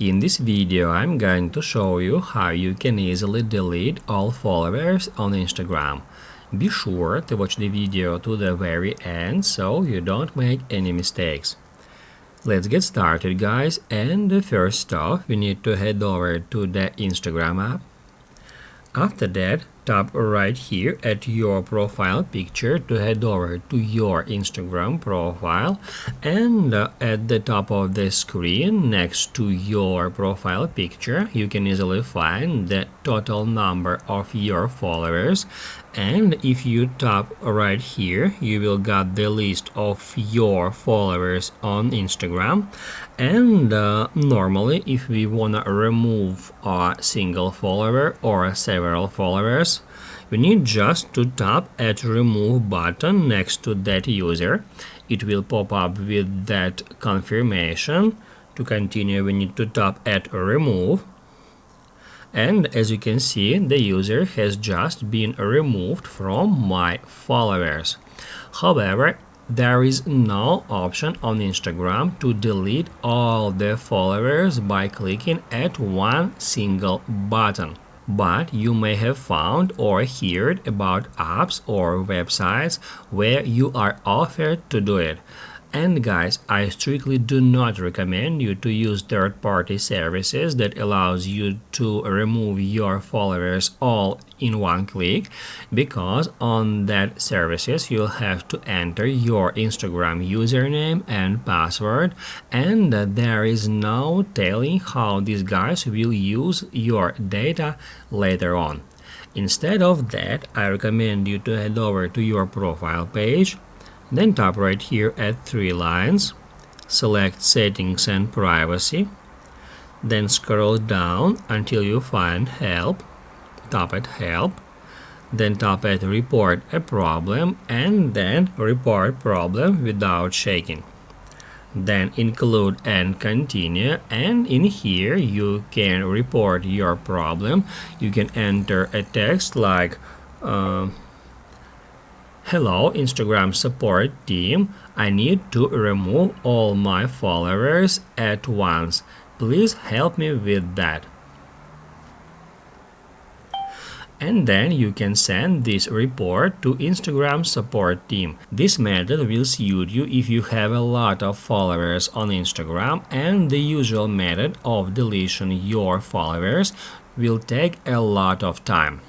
In this video, I'm going to show you how you can easily delete all followers on Instagram. Be sure to watch the video to the very end so you don't make any mistakes. Let's get started, guys, and first off, we need to head over to the Instagram app. After that, tap right here at your profile picture to head over to your Instagram profile, and at the top of the screen next to your profile picture you can easily find the total number of your followers, and if you tap right here you will get the list of your followers on Instagram. And normally if we wanna remove a single follower or several followers, we need just to tap at remove button next to that user. It will pop up with that confirmation. To continue, we need to tap at remove. And as you can see, the user has just been removed from my followers. However, there is no option on Instagram to delete all the followers by clicking at one single button. But you may have found or heard about apps or websites where you are offered to do it. And guys, I strictly do not recommend you to use third-party services that allows you to remove your followers all in one click, because on that services you'll have to enter your Instagram username and password, and there is no telling how these guys will use your data later on. Instead of that, I recommend you to head over to your profile page. Then tap right here at three lines, select Settings and Privacy, then scroll down until you find Help, tap at Help, then tap at Report a Problem, and then Report Problem without shaking. Then include and continue, and in here you can report your problem. You can enter a text like Hello, Instagram support team. I need to remove all my followers at once. Please help me with that. And then you can send this report to Instagram support team. This method will suit you if you have a lot of followers on Instagram, and the usual method of deleting your followers will take a lot of time.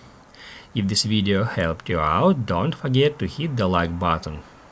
If this video helped you out, don't forget to hit the like button.